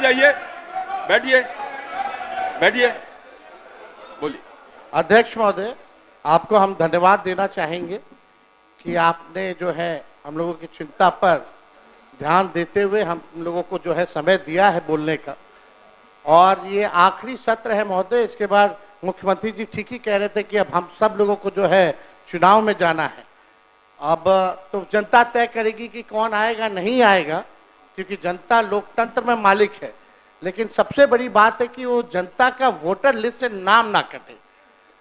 जाइए, बैठिए बैठिए, बोलिए। अध्यक्ष महोदय, आपको हम धन्यवाद देना चाहेंगे कि आपने जो है हम लोगों की चिंता पर ध्यान देते हुए हम लोगों को जो है समय दिया है बोलने का। और ये आखिरी सत्र है महोदय, इसके बाद मुख्यमंत्री जी ठीक ही कह रहे थे कि अब हम सब लोगों को जो है चुनाव में जाना है। अब तो जनता तय करेगी कि कौन आएगा नहीं आएगा, क्योंकि जनता लोकतंत्र में मालिक है। लेकिन सबसे बड़ी बात है कि वो जनता का वोटर लिस्ट से नाम ना कटे,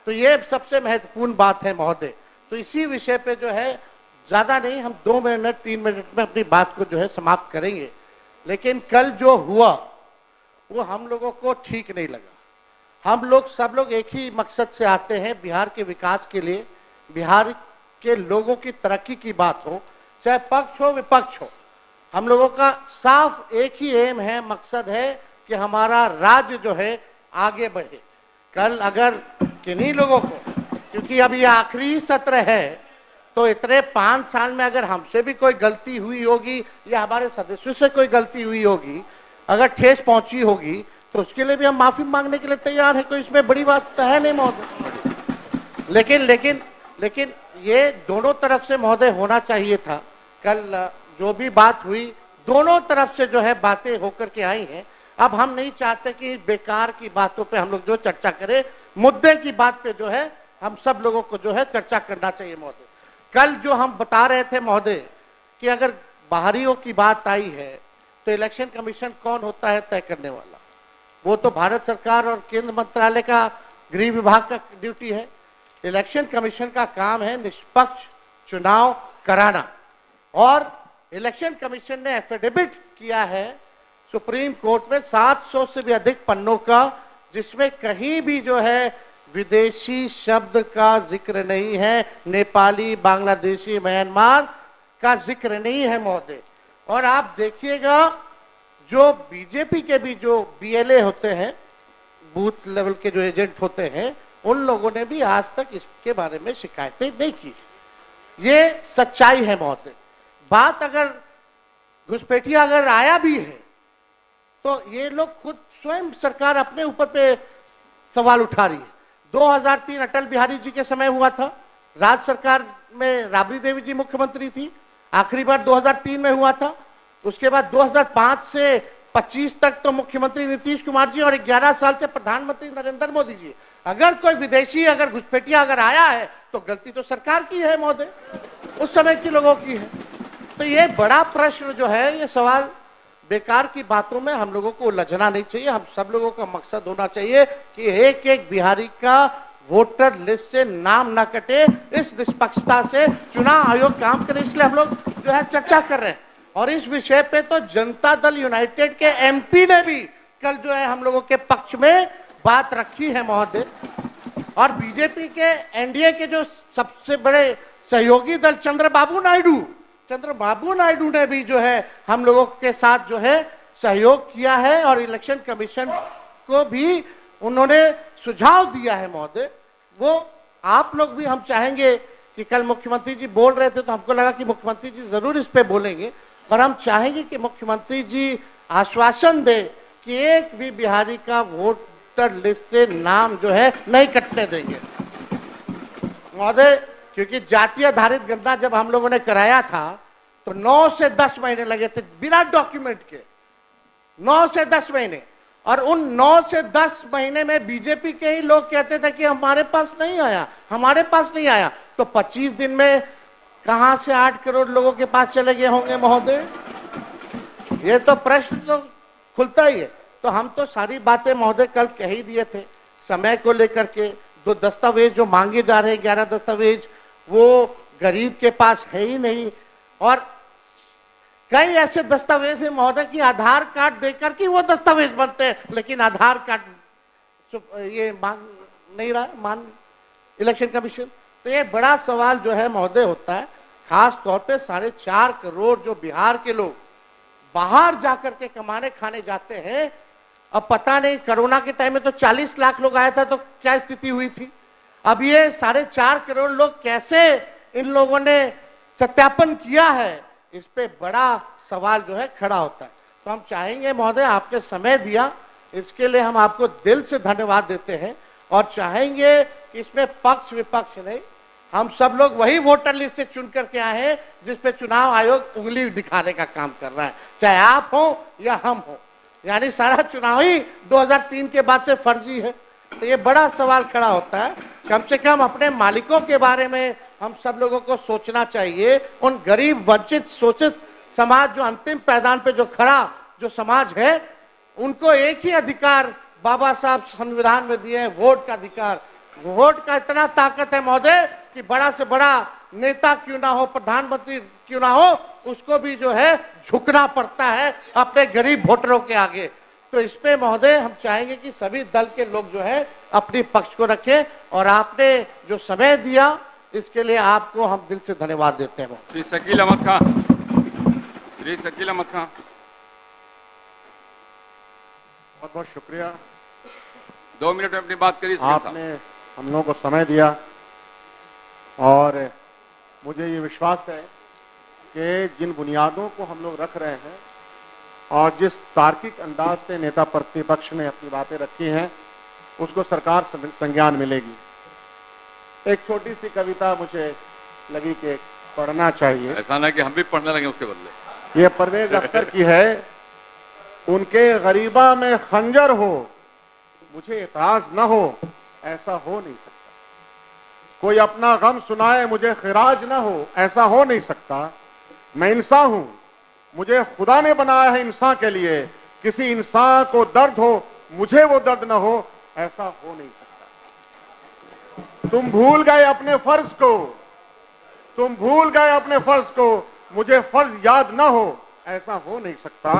तो ये सबसे महत्वपूर्ण बात है महोदय। तो इसी विषय पे जो है ज्यादा नहीं, हम 2 मिनट 3 मिनट में अपनी बात को जो है समाप्त करेंगे। लेकिन कल जो हुआ वो हम लोगों को ठीक नहीं लगा। हम लोग सब लोग एक ही मकसद से आते हैं, बिहार के विकास के लिए, बिहार के लोगों की तरक्की की बात हो, चाहे पक्ष हो विपक्ष हो। हम लोगों का साफ एक ही एम है, मकसद है कि हमारा राज्य जो है आगे बढ़े। कल अगर किन्हीं लोगों को, क्योंकि अब ये आखिरी सत्र है, तो इतने 5 साल में अगर हमसे भी कोई गलती हुई होगी या हमारे सदस्यों से कोई गलती हुई होगी, अगर ठेस पहुंची होगी, तो उसके लिए भी हम माफी मांगने के लिए तैयार है। कोई इसमें बड़ी बात तो है नहीं महोदय। लेकिन लेकिन लेकिन ये दोनों तरफ से महोदय होना चाहिए था। कल जो भी बात हुई, दोनों तरफ से जो है बातें होकर के आई हैं। अब हम नहीं चाहते कि बेकार की बातों पे हम लोग जो चर्चा करें, मुद्दे की बात पे जो है हम सब लोगों को जो है चर्चा करना चाहिए महोदय। कल जो हम बता रहे थे महोदय कि अगर बाहरियों की बात आई है तो इलेक्शन कमीशन कौन होता है तय करने वाला? वो तो भारत सरकार और केंद्र मंत्रालय का गृह विभाग का ड्यूटी है। इलेक्शन कमीशन का काम है निष्पक्ष चुनाव कराना। और इलेक्शन कमीशन ने एफिडेविट किया है सुप्रीम कोर्ट में 700 से भी अधिक पन्नों का, जिसमें कहीं भी जो है विदेशी शब्द का जिक्र नहीं है, नेपाली, बांग्लादेशी, म्यांमार का जिक्र नहीं है महोदय। और आप देखिएगा जो बीजेपी के भी जो बीएलए होते हैं, बूथ लेवल के जो एजेंट होते हैं, उन लोगों ने भी आज तक इसके बारे में शिकायतें नहीं की। ये सच्चाई है महोदय। बात अगर घुसपैठिया अगर आया भी है तो ये लोग खुद स्वयं सरकार अपने ऊपर पे सवाल उठा रही है। 2003 अटल बिहारी जी के समय हुआ था, राज्य सरकार में राबड़ी देवी जी मुख्यमंत्री थी, आखिरी बार 2003 में हुआ था। उसके बाद 2005 से 25 तक तो मुख्यमंत्री नीतीश कुमार जी और 11 साल से प्रधानमंत्री नरेंद्र मोदी जी। अगर कोई विदेशी अगर घुसपैठिया अगर आया है तो गलती तो सरकार की है महोदय, उस समय के लोगों की है। तो ये बड़ा प्रश्न जो है, ये सवाल बेकार की बातों में हम लोगों को उलझना नहीं चाहिए। हम सब लोगों का मकसद होना चाहिए कि एक एक बिहारी का वोटर लिस्ट से नाम ना कटे। इस निष्पक्षता से चुनाव आयोग काम करे, इसलिए हम लोग जो है चर्चा कर रहे हैं। और इस विषय पे तो जनता दल यूनाइटेड के एमपी ने भी कल जो है हम लोगों के पक्ष में बात रखी है महोदय। और बीजेपी के एनडीए के जो सबसे बड़े सहयोगी दल चंद्रबाबू नायडू ने भी जो है हम लोगों के साथ जो है सहयोग किया है। और इलेक्शन कमीशन को भी उन्होंने सुझाव दिया है महोदय। वो आप लोग भी, हम चाहेंगे कि कल मुख्यमंत्री जी बोल रहे थे तो हमको लगा कि मुख्यमंत्री जी जरूर इस पे बोलेंगे, पर हम चाहेंगे कि मुख्यमंत्री जी आश्वासन दे कि एक भी बिहारी का वोटर लिस्ट से नाम जो है नहीं कटने देंगे महोदय। क्योंकि जाति आधारित गणना जब हम लोगों ने कराया था तो 9 से 10 महीने लगे थे बिना डॉक्यूमेंट के, 9 से 10 महीने। और उन 9 से 10 महीने में बीजेपी के ही लोग कहते थे कि हमारे पास नहीं आया। तो 25 दिन में कहां से 8 करोड़ लोगों के पास चले गए होंगे महोदय? ये तो प्रश्न तो खुलता ही है। तो हम तो सारी बातें महोदय कल कह ही दिए थे। समय को लेकर के 2 दस्तावेज जो मांगे जा रहे हैं, 11 दस्तावेज, वो गरीब के पास है ही नहीं। और कई ऐसे दस्तावेज है महोदय कि आधार कार्ड देकर के वो दस्तावेज बनते हैं, लेकिन आधार कार्ड ये मांग नहीं रहा मान इलेक्शन कमीशन। तो ये बड़ा सवाल जो है महोदय होता है, खास तौर पे 4.5 करोड़ जो बिहार के लोग बाहर जाकर के कमाने खाने जाते हैं। अब पता नहीं कोरोना के टाइम में तो 40 लाख लोग आया था, तो क्या स्थिति हुई थी। अब ये 4.5 करोड़ लोग कैसे इन लोगों ने सत्यापन किया है, इस पे बड़ा सवाल जो है खड़ा होता है। तो हम चाहेंगे महोदय आपने समय दिया, इसके लिए हम आपको दिल से धन्यवाद देते हैं और चाहेंगे कि इसमें पक्ष विपक्ष नहीं, हम सब लोग वही वोटर लिस्ट से चुन करके आए हैं जिस पे चुनाव आयोग उंगली दिखाने का काम कर रहा है, चाहे आप हो या हम हो। यानी सारा चुनाव ही 2003 के बाद से फर्जी है। तो ये बड़ा सवाल खड़ा होता है, कम से कम अपने मालिकों के बारे में हम सब लोगों को सोचना चाहिए। उन गरीब वंचित शोषित समाज जो अंतिम पैदान पे जो खड़ा जो समाज है, उनको एक ही अधिकार बाबा साहब संविधान में दिए हैं, वोट का अधिकार। वोट का इतना ताकत है महोदय कि बड़ा से बड़ा नेता क्यों ना हो, प्रधानमंत्री क्यों ना हो, उसको भी जो है झुकना पड़ता है अपने गरीब वोटरों के आगे। तो इस पे महोदय हम चाहेंगे कि सभी दल के लोग जो है अपनी पक्ष को रखें और आपने जो समय दिया इसके लिए आपको हम दिल से धन्यवाद देते हैं। श्री शकील अहमद खान, श्री शकील अहमद खान। बहुत बहुत शुक्रिया, 2 मिनट में अपनी बात करिए। आपने हम लोगों को समय दिया और मुझे ये विश्वास है कि जिन बुनियादों को हम लोग रख रहे हैं और जिस तार्किक अंदाज से नेता प्रतिपक्ष ने अपनी बातें रखी हैं उसको सरकार संज्ञान मिलेगी। एक छोटी सी कविता मुझे लगी कि पढ़ना चाहिए। ऐसा ना कि हम भी पढ़ने लगे उसके बदले। ये परवेज अख्तर की है। उनके गरीबा में खंजर हो, मुझे एतराज न हो, ऐसा हो नहीं सकता। कोई अपना गम सुनाए, मुझे खिराज न हो, ऐसा हो नहीं सकता। मैं इंसान हूं, मुझे खुदा ने बनाया है इंसान के लिए। किसी इंसान को दर्द हो, मुझे वो दर्द न हो, ऐसा हो नहीं सकता। तुम भूल गए अपने फर्ज को, तुम भूल गए अपने फर्ज को, मुझे फर्ज याद न हो, ऐसा हो नहीं सकता।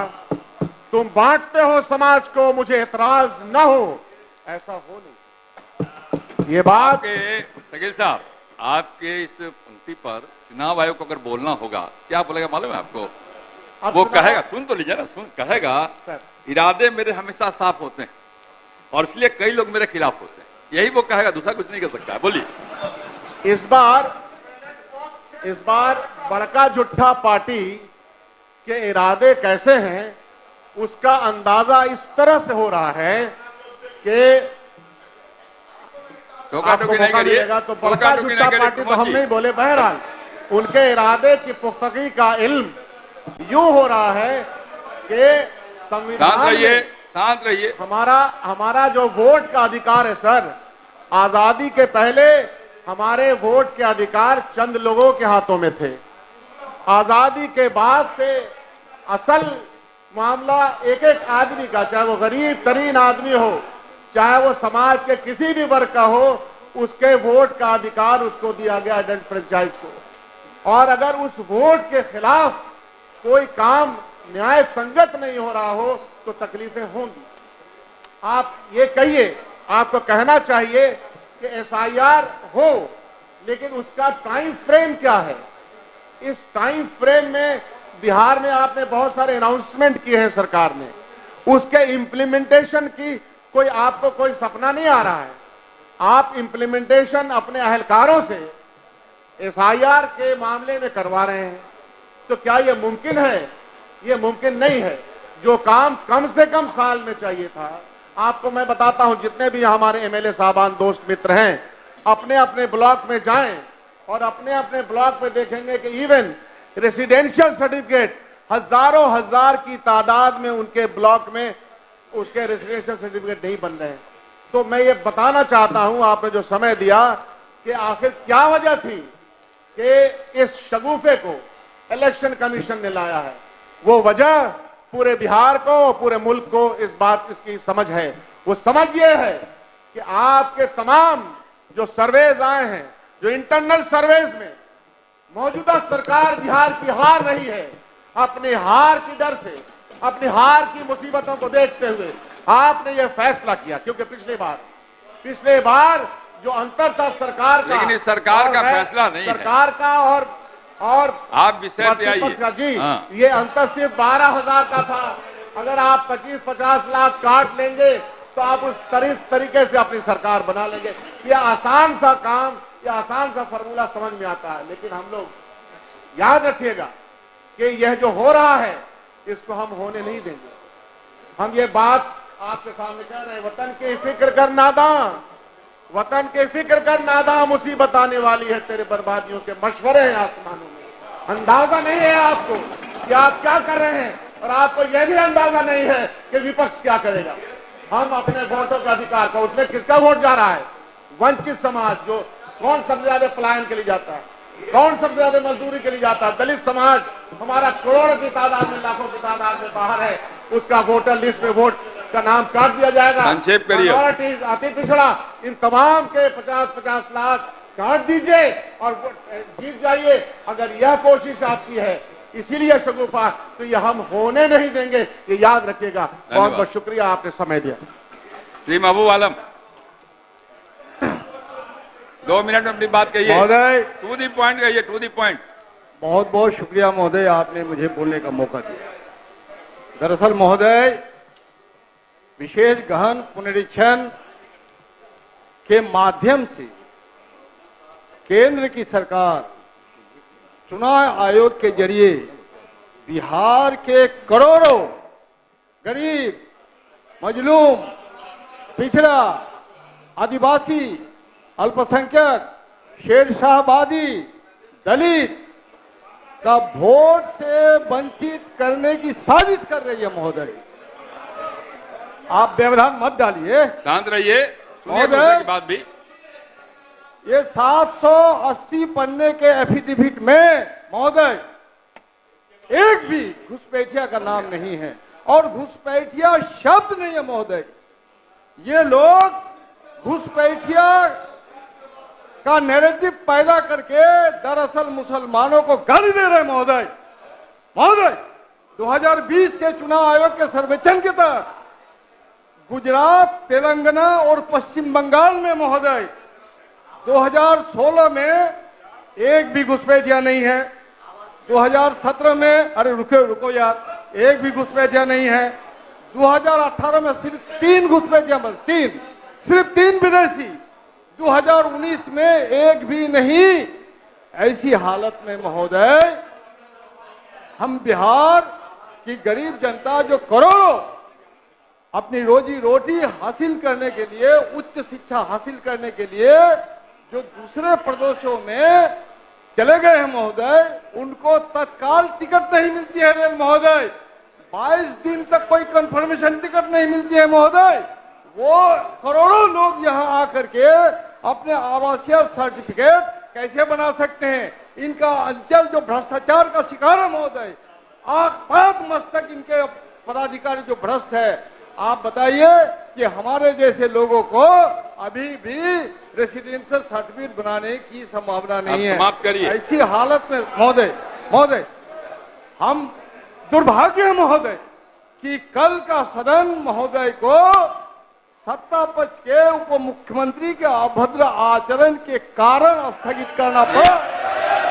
तुम बांटते हो समाज को, मुझे एतराज न हो, ऐसा हो नहीं सकता। ये बात शकील साहब, आपके इस पंक्ति पर चुनाव आयोग को अगर बोलना होगा, क्या बोलेगा मालूम है आपको? वो कहेगा, सुन तो लीजिए ना, सुन, कहेगा इरादे मेरे हमेशा साफ होते हैं और इसलिए कई लोग मेरे खिलाफ होते हैं। यही वो कहेगा, दूसरा कुछ नहीं कर सकता है। बोलिए। इस बार बड़का जुट्ठा पार्टी के इरादे कैसे हैं उसका अंदाजा इस तरह से हो रहा है कि आपको मौका मिलेगा तो बड़का जुट्ठा पार्टी तो हम नहीं बोले, बहरहाल उनके इरादे की पुख्तगी का इल्म यूं हो रहा है कि संविधान शांत रहिए। हमारा जो वोट का अधिकार है सर, आजादी के पहले हमारे वोट के अधिकार चंद लोगों के हाथों में थे। आजादी के बाद से असल मामला एक एक आदमी का, चाहे वो गरीब तरीन आदमी हो, चाहे वो समाज के किसी भी वर्ग का हो, उसके वोट का अधिकार उसको दिया गया फ्रेंचाइज को। और अगर उस वोट के खिलाफ कोई काम न्याय संगत नहीं हो रहा हो तो तकलीफें होंगी। आप ये कहिए, आपको कहना चाहिए कि एसआईआर हो, लेकिन उसका टाइम फ्रेम क्या है? इस टाइम फ्रेम में बिहार में आपने बहुत सारे अनाउंसमेंट किए हैं सरकार ने, उसके इम्प्लीमेंटेशन की कोई आपको कोई सपना नहीं आ रहा है। आप इम्प्लीमेंटेशन अपने अहलकारों से एसआईआर के मामले में करवा रहे हैं, तो क्या यह मुमकिन है? यह मुमकिन नहीं है। जो काम कम से कम साल में चाहिए था, आपको मैं बताता हूं, जितने भी हमारे एमएलए साहबान दोस्त मित्र हैं, अपने अपने ब्लॉक में जाएं और अपने अपने ब्लॉक में देखेंगे कि इवन रेसिडेंशियल सर्टिफिकेट हजारों हजार की तादाद में उनके ब्लॉक में उसके रेसिडेंशियल सर्टिफिकेट नहीं बन रहे हैं। तो मैं ये बताना चाहता हूं, आपने जो समय दिया, कि आखिर क्या वजह थी कि इस शगुफे को इलेक्शन कमीशन ने लाया है। वो वजह पूरे बिहार को, पूरे मुल्क को इस बात इसकी समझ है। वो समझ ये है कि आपके तमाम जो सर्वेज आए हैं, जो इंटरनल सर्वेज में मौजूदा सरकार बिहार की हार रही है, अपनी हार की डर से, अपनी हार की मुसीबतों को देखते हुए आपने ये फैसला किया। क्योंकि पिछले बार जो अंतर था सरकार का, लेकिन इस सरकार का फैसला नहीं है, सरकार का और आप विषय पे आइए जी। ये अंतर सिर्फ 12,000 का था। अगर आप 25-50 लाख काट लेंगे तो आप उस तरीके से अपनी सरकार बना लेंगे। ये आसान सा काम, ये आसान सा फॉर्मूला समझ में आता है, लेकिन हम लोग याद रखिएगा कि यह जो हो रहा है इसको हम होने नहीं देंगे। हम ये बात आपके सामने कह रहे हैं, वतन की फिक्र कर नादान, वतन की फिक्र कर नादान, मुसीबत आने वाली है, तेरे बर्बादियों के मशवरे हैं आसमानों में। अंदाजा नहीं है आपको कि आप क्या कर रहे हैं, और आपको यह भी अंदाजा नहीं है कि विपक्ष क्या करेगा। हम अपने वोटों का अधिकार का, उसमें किसका वोट जा रहा है? वंचित समाज, जो कौन सबसे ज्यादा पलायन के लिए जाता है, कौन सबसे ज्यादा मजदूरी के लिए जाता है, दलित समाज हमारा करोड़ों की तादाद में, लाखों की तादाद में बाहर है, उसका वोटर लिस्ट में वोट का नाम काट दिया जाएगा। संक्षेप करिए। माइनॉरिटीज, अति पिछड़ा, इन तमाम के 50-50 लाख काट दीजिए और जीत जाइए। अगर यह कोशिश आपकी है, इसीलिए शगुफा, तो ये हम होने नहीं देंगे, ये याद रखिएगा। बहुत बहुत शुक्रिया, आपने समय दिया। श्री महबूब आलम, 2 मिनट में अपनी बात कहिए। महोदय, टू दी पॉइंट कहिए, टू दी पॉइंट। बहुत बहुत शुक्रिया महोदय, आपने मुझे बोलने का मौका दिया। दरअसल महोदय, विशेष गहन पुनरीक्षण के माध्यम से केंद्र की सरकार चुनाव आयोग के जरिए बिहार के करोड़ों गरीब, मजलूम, पिछड़ा, आदिवासी, अल्पसंख्यक, शेरशाहवादी, दलित का वोट से वंचित करने की साजिश कर रही है महोदय। आप व्यवधान मत डालिए, शांत रहिए, सुनिए महोदय। दूसरे की बात भी। ये 780 पन्ने के एफिडेविट में महोदय एक भी घुसपैठिया का नाम नहीं है, और घुसपैठिया शब्द नहीं है महोदय। ये लोग घुसपैठिया का नैरेटिव पैदा करके दरअसल मुसलमानों को गाली दे रहे हैं महोदय। महोदय, 2020 के चुनाव आयोग के सर्वेक्षण के तहत गुजरात, तेलंगाना और पश्चिम बंगाल में महोदय 2016 में एक भी घुसपैठिया नहीं है। 2017 में, अरे रुको यार, एक भी घुसपैठिया नहीं है। 2018 में सिर्फ 3 घुसपैठिया, बस 3, सिर्फ 3 विदेशी। 2019 में एक भी नहीं। ऐसी हालत में महोदय हम बिहार की गरीब जनता, जो करोड़ों अपनी रोजी रोटी हासिल करने के लिए, उच्च शिक्षा हासिल करने के लिए जो दूसरे प्रदेशों में चले गए हैं महोदय, उनको तत्काल टिकट नहीं मिलती है रेल महोदय। 22 दिन तक कोई कंफर्मेशन टिकट नहीं मिलती है महोदय। वो करोड़ों लोग यहाँ आकर के अपने आवासीय सर्टिफिकेट कैसे बना सकते हैं? इनका अंचल जो भ्रष्टाचार का शिकार है महोदय, आपात मस्तक इनके पदाधिकारी जो भ्रष्ट है। आप बताइए कि हमारे जैसे लोगों को अभी भी रेसिडेंशियल सर्टिफिकेट बनाने की संभावना नहीं है। समाप्त करिए। ऐसी हालत में महोदय हम दुर्भाग्य है महोदय कि कल का सदन महोदय को सत्ता पक्ष के उप मुख्यमंत्री के अभद्र आचरण के कारण स्थगित करना पड़ा।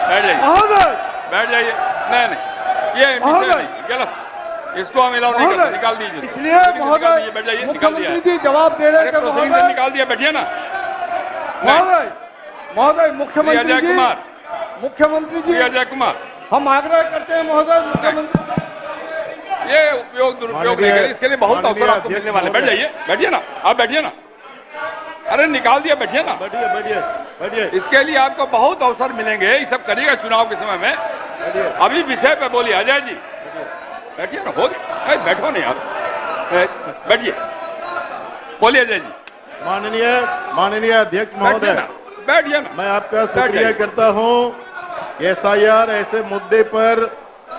बैठ जाइए महोदय, बैठ जाइए। नहीं, ये गलत, इसको हम अलाउ नहीं करते, निकाल दीजिए। इसलिए महोदय बैठ जाइए, निकाल दिया। मुख्यमंत्री जी जवाब दे रहे थे प्रोसीडिंग से निकाल दिया, बैठिए ना। महोदय मुख्यमंत्री अजय जी, कुमार, मुख्यमंत्री जी, अजय कुमार, हम आग्रह करते हैं महोदय मुख्यमंत्री, ये उपयोग दुरुपयोग नहीं करें, इसके लिए बहुत अवसर आपको मिलने वाले। बैठ जाइए, बैठिए ना, आप बैठिए ना। अरे निकाल दिया, बैठिए ना, बैठिए। इसके लिए आपको बहुत अवसर मिलेंगे, ये सब करिएगा चुनाव के समय में। अभी विषय पे बोलिए अजय जी, बैठिए ना। हो गया, बैठो नहीं आप, बैठिए, बोलिए अजय जी। माननीय अध्यक्ष महोदय, बैठिए ना। मैं आपका शुक्रिया करता हूँ। SIR ऐसे मुद्दे पर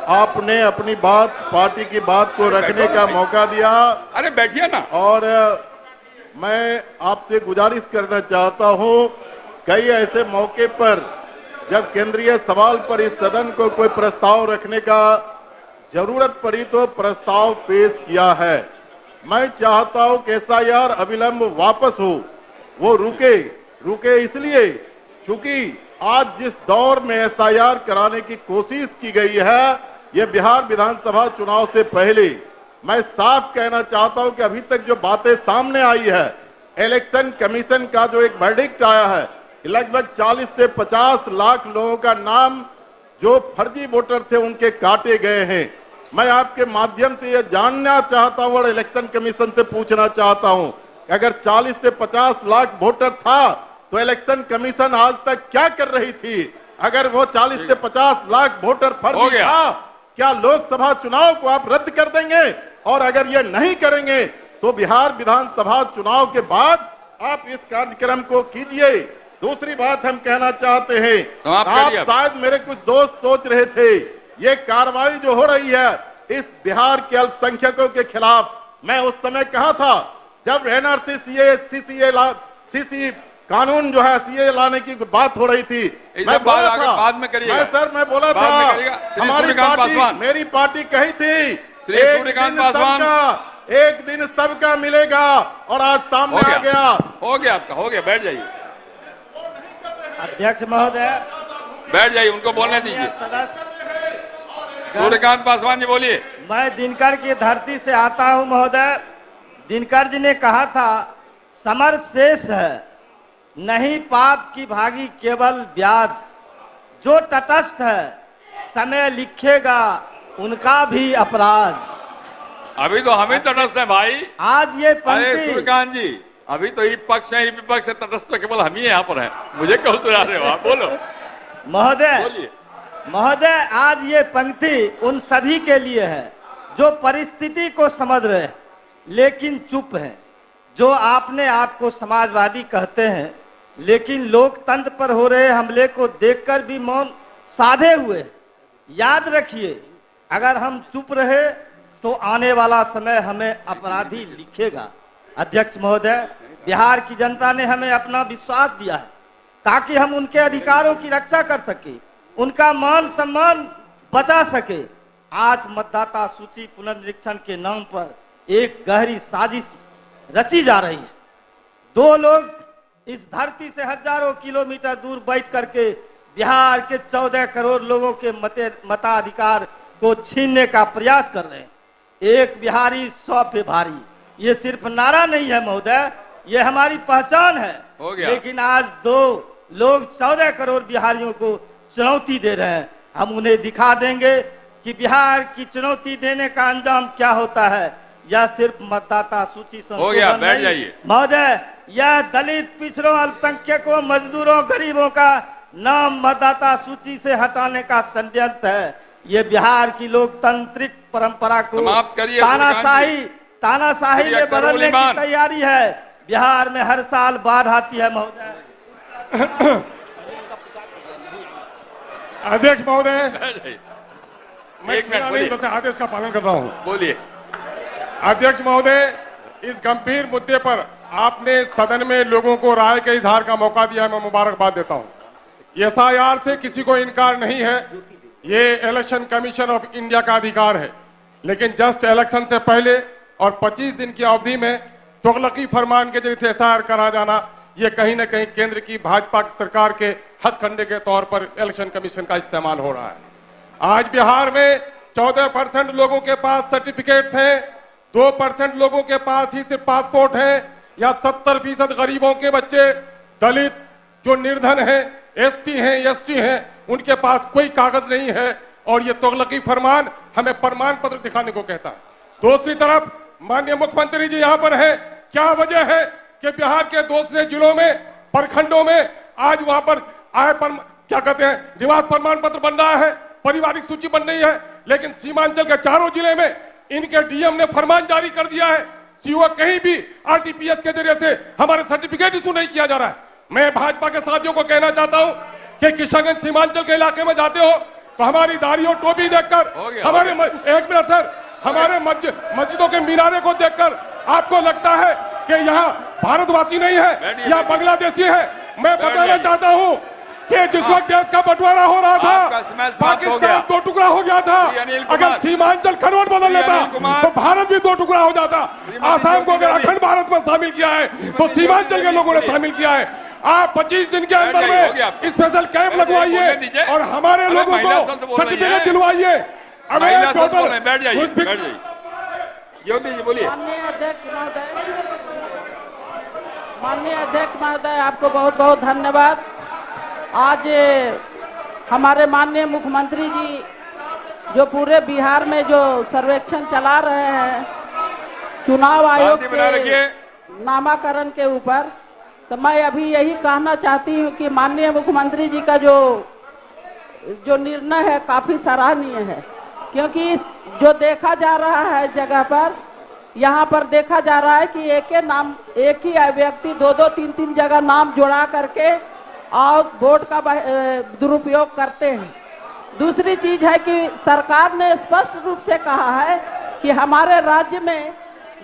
आपने अपनी बात, पार्टी की बात को रखने का मौका दिया। अरे बैठिए ना। और मैं आपसे गुजारिश करना चाहता हूँ, कई ऐसे मौके पर जब केंद्रीय सवाल पर इस सदन को कोई प्रस्ताव रखने का जरूरत पड़ी तो प्रस्ताव पेश किया है। मैं चाहता हूं कि SIR अविलंब वापस हो। वो रुके इसलिए क्योंकि आज जिस दौर में SIR कराने की कोशिश की गई है, ये बिहार विधानसभा चुनाव से पहले, मैं साफ कहना चाहता हूं कि अभी तक जो बातें सामने आई है, इलेक्शन कमीशन का जो एक वर्डिक्ट आया है, लगभग 40 से 50 लाख लोगों का नाम जो फर्जी वोटर थे उनके काटे गए हैं। मैं आपके माध्यम से ये जानना चाहता हूं और इलेक्शन कमीशन से पूछना चाहता हूं, अगर 40 से 50 लाख वोटर था तो इलेक्शन कमीशन आज तक क्या कर रही थी? अगर वो 40 से 50 लाख वोटर फर्जी था, क्या लोकसभा चुनाव को आप रद्द कर देंगे? और अगर ये नहीं करेंगे तो बिहार विधानसभा चुनाव के बाद आप इस कार्यक्रम को कीजिए। दूसरी बात हम कहना चाहते हैं, आप शायद मेरे कुछ दोस्त सोच रहे थे ये कार्रवाई जो हो रही है इस बिहार के अल्पसंख्यकों के खिलाफ, मैं उस समय कहा था जब एनआरसी सीसी कानून जो है सीए लाने की बात हो रही थी, मैं बोला था, बाद में करिएगा। मैं बोला था हमारी पार्टी, मेरी पार्टी कही थी एक दिन सबका मिलेगा, और आज सामने आ गया। हो गया आपका, हो गया, बैठ जाइए। अध्यक्ष महोदय, बैठ जाइए, उनको बोलने दीजिए। सूर्यकांत पासवान जी बोलिए। मैं दिनकर की धरती से आता हूं महोदय। दिनकर जी ने कहा था समर शेष है, नहीं पाप की भागी केवल ब्याज, जो तटस्थ है समय लिखेगा उनका भी अपराध। अभी तो हम ही तटस्थ हैं भाई। आज ये अरे सूर्यकांत जी, अभी तो ये पक्ष है, ये विपक्ष है, तटस्थ तो केवल हम ही यहाँ पर हैं। मुझे क्यों सुना रहे हो आप? बोलो महोदय। बोलिए महोदय, आज ये पंक्ति उन सभी के लिए है जो परिस्थिति को समझ रहे हैं लेकिन चुप हैं, जो अपने आप को समाजवादी कहते हैं लेकिन लोकतंत्र पर हो रहे हमले को देखकर भी मौन साधे हुए। याद रखिए, अगर हम चुप रहे तो आने वाला समय हमें अपराधी लिखेगा। अध्यक्ष महोदय, बिहार की जनता ने हमें अपना विश्वास दिया है ताकि हम उनके अधिकारों की रक्षा कर सके, उनका मान सम्मान बचा सके। आज मतदाता सूची पुनर्निरीक्षण के नाम पर एक गहरी साजिश रची जा रही है। दो लोग इस धरती से हजारों किलोमीटर दूर बैठ करके बिहार के 14 करोड़ लोगों के मताधिकार को छीनने का प्रयास कर रहे हैं। एक बिहारी 100 पे भारी, ये सिर्फ नारा नहीं है महोदय, ये हमारी पहचान है। लेकिन आज दो लोग 14 करोड़ बिहारियों को चुनौती दे रहे हैं। हम उन्हें दिखा देंगे कि बिहार की चुनौती देने का अंजाम क्या होता है। यह सिर्फ मतदाता सूची संशोधन नहीं महोदय, यह दलित, पिछड़ों, अल्पसंख्यकों, मजदूरों, गरीबों का नाम मतदाता सूची से हटाने का षड्यंत्र है। ये बिहार की लोकतांत्रिक परंपरा को तानाशाही में बदलने की तैयारी है। बिहार में हर साल बाढ़ आती है महोदय। अध्यक्ष महोदय, मैं आदेश का पालन कर रहा हूं। बोलिए। अध्यक्ष महोदय, इस गंभीर मुद्दे पर आपने सदन में लोगों को राय के इजहार का मौका दिया, मैं मुबारकबाद देता हूं। एसआईआर से किसी को इनकार नहीं है, ये इलेक्शन कमीशन ऑफ इंडिया का अधिकार है, लेकिन जस्ट इलेक्शन से पहले और 25 दिन की अवधि में तुगलकी फरमान के जरिए एसआईआर करा जाना, ये कहीं ना कहीं केंद्र की भाजपा सरकार के हथकंडे के तौर पर इलेक्शन कमीशन का इस्तेमाल हो रहा है। आज बिहार में 14% लोगों के पास सर्टिफिकेट्स हैं, 2% लोगों के पास ही सिर्फ पासपोर्ट है, या 70% गरीबों के बच्चे, दलित जो निर्धन हैं, एससी हैं, एसटी हैं, उनके पास कोई कागज नहीं है, और ये तुगलकी फरमान हमें प्रमाण पत्र दिखाने को कहता है। दूसरी तरफ माननीय मुख्यमंत्री जी यहाँ पर है, क्या वजह है कि बिहार के दूसरे जिलों में, प्रखंडों में आज वहां पर आय पर क्या कहते हैं, निवास प्रमाण पत्र बन रहा है, पारिवारिक सूची बन रही है, लेकिन सीमांचल के चारों जिले में इनके डीएम ने फरमान जारी कर दिया है, सीओ कहीं भी आरटीपीएस के जरिए से हमारे सर्टिफिकेट इशू नहीं किया जा रहा है। मैं भाजपा के साथियों को कहना चाहता हूं कि किशनगंज सीमांचल के इलाके में जाते हो तो हमारी दाढ़ी और टोपी देखकर, हमारे एक मिनट सर, हमारे मस्जिदों के मीनारे को देखकर आपको लगता है कि यहाँ भारतवासी नहीं है या बांग्लादेशी है। मैं बताना चाहता हूँ कि जिस वक्त देश का बंटवारा हो रहा था, पाकिस्तान 2 टुकड़ा हो गया था, अगर सीमांचल खरवट बदल लेता तो भारत भी 2 टुकड़ा हो जाता। आसाम को अगर अखंड भारत में शामिल किया है तो सीमांचल के लोगों ने शामिल किया है। आप 25 दिन के अंदर में स्पेशल कैंप लगवाइए और हमारे लोगों को सर्टिफिकेट दिलवाइए। माननीय अध्यक्ष महोदय, आपको बहुत बहुत धन्यवाद। आज हमारे माननीय मुख्यमंत्री जी जो पूरे बिहार में जो सर्वेक्षण चला रहे हैं चुनाव आयोग शांति बनाए रखिए। के नामाकरण के ऊपर, तो मैं अभी यही कहना चाहती हूँ कि माननीय मुख्यमंत्री जी का जो निर्णय है काफी सराहनीय है, क्योंकि जो देखा जा रहा है जगह पर, यहाँ पर देखा जा रहा है कि एक ही व्यक्ति दो तीन जगह नाम जोड़ा करके और वोट का दुरुपयोग करते हैं। दूसरी चीज है कि सरकार ने स्पष्ट रूप से कहा है कि हमारे राज्य में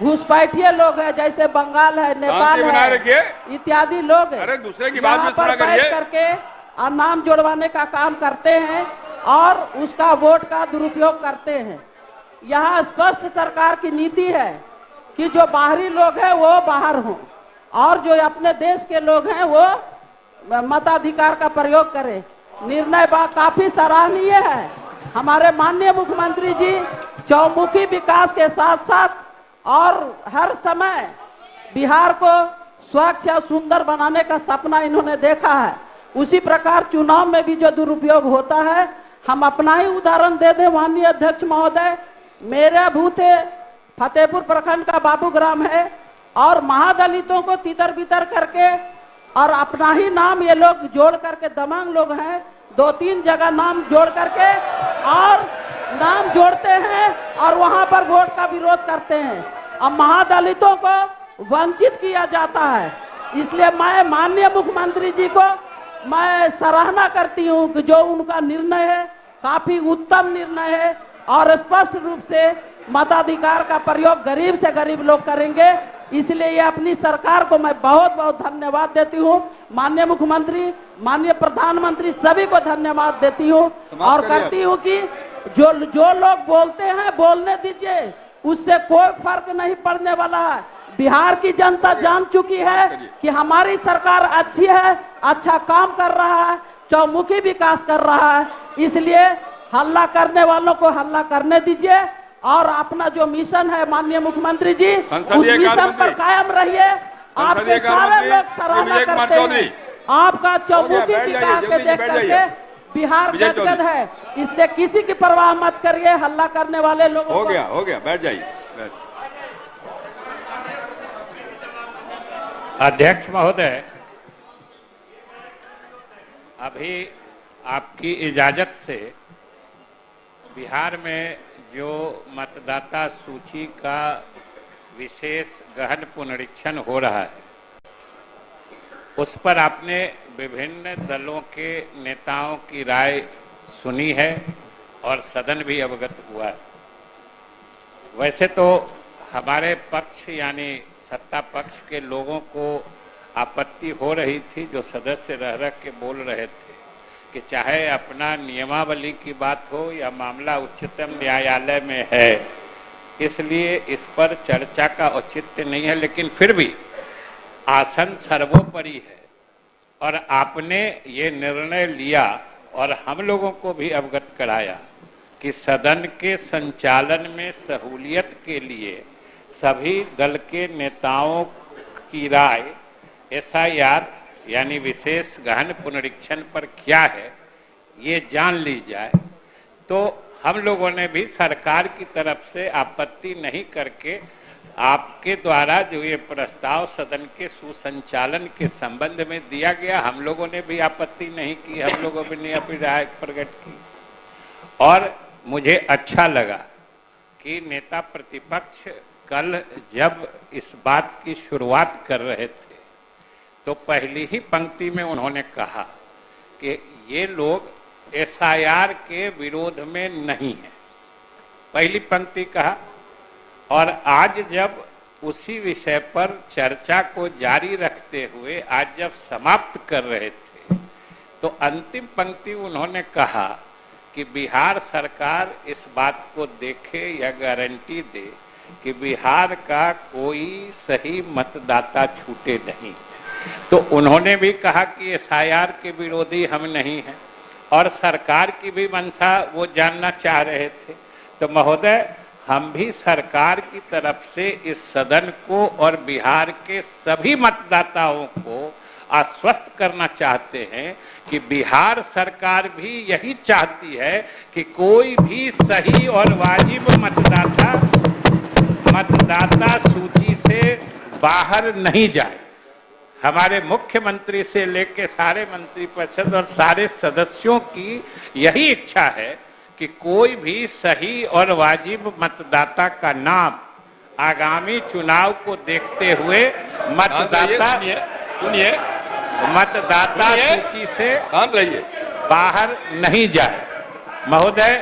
घुसपैठिए लोग हैं, जैसे बंगाल है, नेपाल है, इत्यादि लोग हैं। अरे दूसरे की बात में यहाँ पर सुना करिए। बैठ करके नाम जोड़वाने का काम करते हैं और उसका वोट का दुरुपयोग करते हैं। यहाँ स्पष्ट सरकार की नीति है कि जो बाहरी लोग हैं वो बाहर हों और जो अपने देश के लोग हैं वो मताधिकार का प्रयोग करें। निर्णय काफी सराहनीय है। हमारे माननीय मुख्यमंत्री जी चौमुखी विकास के साथ साथ और हर समय बिहार को स्वच्छ और सुंदर बनाने का सपना इन्होंने देखा है। उसी प्रकार चुनाव में भी जो दुरुपयोग होता है, हम अपना ही उदाहरण दे दें माननीय अध्यक्ष महोदय, मेरे बूथे फतेहपुर प्रखंड का बाबू ग्राम है और महादलितों को तितर बितर करके और अपना ही नाम ये लोग जोड़ करके, दमांग लोग हैं, 2-3 जगह नाम जोड़ करके और नाम जोड़ते हैं और वहां पर वोट का विरोध करते हैं और महादलितों को वंचित किया जाता है। इसलिए मैं माननीय मुख्यमंत्री जी को मैं सराहना करती हूं कि जो उनका निर्णय है काफी उत्तम निर्णय है और स्पष्ट रूप से मताधिकार का प्रयोग गरीब से गरीब लोग करेंगे। इसलिए ये अपनी सरकार को मैं बहुत बहुत धन्यवाद देती हूँ। माननीय मुख्यमंत्री, माननीय प्रधानमंत्री सभी को धन्यवाद देती हूँ और करती हूँ कि जो लोग बोलते हैं बोलने दीजिए, उससे कोई फर्क नहीं पड़ने वाला है। बिहार की जनता जान चुकी है कि हमारी सरकार अच्छी है, अच्छा काम कर रहा है, चौमुखी विकास कर रहा है। इसलिए हल्ला करने वालों को हल्ला करने दीजिए और अपना जो मिशन है माननीय मुख्यमंत्री जी, उस मिशन पर कायम रहिए। आपके सारे लोग सराहना करते हैं, आपका चौमुखी विकास के देख करके बिहार गदगद है। इसलिए किसी की परवाह मत करिए हल्ला करने वाले लोगों हो गया, बैठ जाइए। अध्यक्ष महोदय, अभी आपकी इजाजत से बिहार में जो मतदाता सूची का विशेष गहन पुनरीक्षण हो रहा है, उस पर आपने विभिन्न दलों के नेताओं की राय सुनी है और सदन भी अवगत हुआ है। वैसे तो हमारे पक्ष यानी सत्ता पक्ष के लोगों को आपत्ति हो रही थी, जो सदस्य रह के बोल रहे थे कि चाहे अपना नियमावली की बात हो या मामला उच्चतम न्यायालय में है, इसलिए इस पर चर्चा का औचित्य नहीं है। लेकिन फिर भी आसन सर्वोपरि है और आपने ये निर्णय लिया और हम लोगों को भी अवगत कराया कि सदन के संचालन में सहूलियत के लिए सभी दल के नेताओं की राय एसआईआर यानी विशेष गहन पुनरीक्षण पर क्या है ये जान ली जाए। तो हम लोगों ने भी सरकार की तरफ से आपत्ति नहीं करके आपके द्वारा जो ये प्रस्ताव सदन के सुसंचालन के संबंध में दिया गया, हम लोगों ने भी आपत्ति नहीं की, हम लोगों ने अपनी राय प्रकट की। और मुझे अच्छा लगा कि नेता प्रतिपक्ष कल जब इस बात की शुरुआत कर रहे थे तो पहली ही पंक्ति में उन्होंने कहा कि ये लोग एसआईआर के विरोध में नहीं है, पहली पंक्ति कहा। और आज जब उसी विषय पर चर्चा को जारी रखते हुए आज जब समाप्त कर रहे थे तो अंतिम पंक्ति उन्होंने कहा कि बिहार सरकार इस बात को देखे या गारंटी दे कि बिहार का कोई सही मतदाता छूटे नहीं। तो उन्होंने भी कहा कि एसआईआर के विरोधी हम नहीं हैं और सरकार की भी मंशा वो जानना चाह रहे थे। तो महोदय, हम भी सरकार की तरफ से इस सदन को और बिहार के सभी मतदाताओं को आश्वस्त करना चाहते हैं कि बिहार सरकार भी यही चाहती है कि कोई भी सही और वाजिब मतदाता सूची से बाहर नहीं जाए। हमारे मुख्यमंत्री से लेकर सारे मंत्रिपरिषद और सारे सदस्यों की यही इच्छा है कि कोई भी सही और वाजिब मतदाता का नाम आगामी चुनाव को देखते हुए मतदाता सूची से बाहर नहीं जाए। महोदय,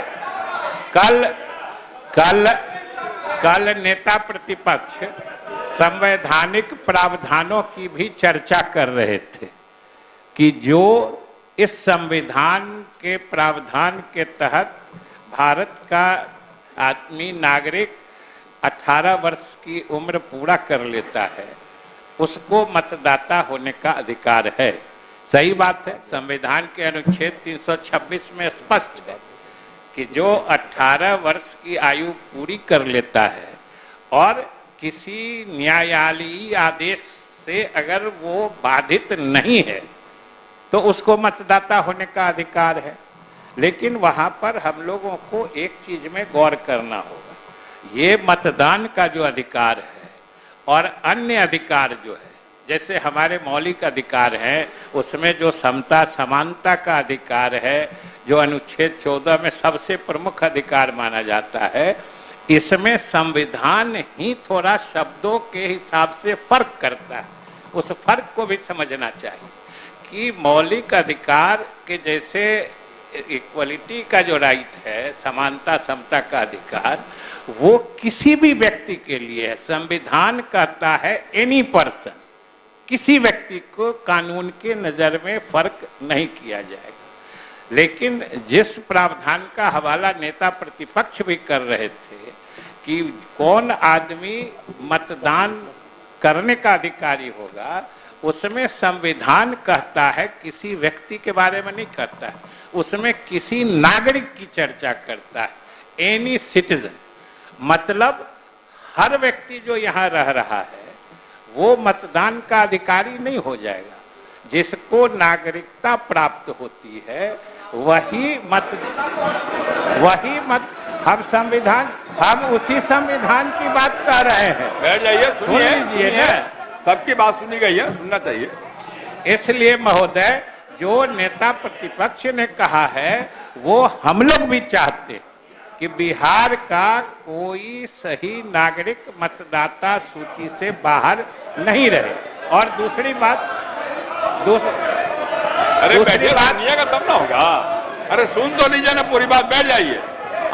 कल नेता प्रतिपक्ष संवैधानिक प्रावधानों की भी चर्चा कर रहे थे कि जो इस संविधान के प्रावधान के तहत भारत का आदमी नागरिक 18 वर्ष की उम्र पूरा कर लेता है, उसको मतदाता होने का अधिकार है। सही बात है, संविधान के अनुच्छेद 326 में स्पष्ट है कि जो 18 वर्ष की आयु पूरी कर लेता है और किसी न्यायालयीय आदेश से अगर वो बाधित नहीं है तो उसको मतदाता होने का अधिकार है। लेकिन वहां पर हम लोगों को एक चीज में गौर करना होगा, ये मतदान का जो अधिकार है और अन्य अधिकार जो है, जैसे हमारे मौलिक अधिकार हैं, उसमें जो समता समानता का अधिकार है, जो अनुच्छेद 14 में सबसे प्रमुख अधिकार माना जाता है, इसमें संविधान ही थोड़ा शब्दों के हिसाब से फर्क करता है। उस फर्क को भी समझना चाहिए कि मौलिक अधिकार के जैसे इक्वलिटी का जो राइट है, समानता समता का अधिकार, वो किसी भी व्यक्ति के लिए है। संविधान कहता है एनी पर्सन, किसी व्यक्ति को कानून के नजर में फर्क नहीं किया जाएगा। लेकिन जिस प्रावधान का हवाला नेता प्रतिपक्ष भी कर रहे थे कि कौन आदमी मतदान करने का अधिकारी होगा, उसमें संविधान कहता है, किसी व्यक्ति के बारे में नहीं कहता है, उसमें किसी नागरिक की चर्चा करता है, एनी सिटीजन। मतलब हर व्यक्ति जो यहाँ रह रहा है वो मतदान का अधिकारी नहीं हो जाएगा। जिसको नागरिकता प्राप्त होती है वही हम उसी संविधान की बात कर रहे हैं। बैठ जाइए, सुन लीजिए ना, सबकी बात सुनी गई है, सुनना चाहिए। इसलिए महोदय, जो नेता प्रतिपक्ष ने कहा है वो हम लोग भी चाहते हैं कि बिहार का कोई सही नागरिक मतदाता सूची से बाहर नहीं रहे। और दूसरी बात सुनिएगा तब ना होगा। अरे सुन तो लीजिए ना पूरी बात, बैठ जाइए।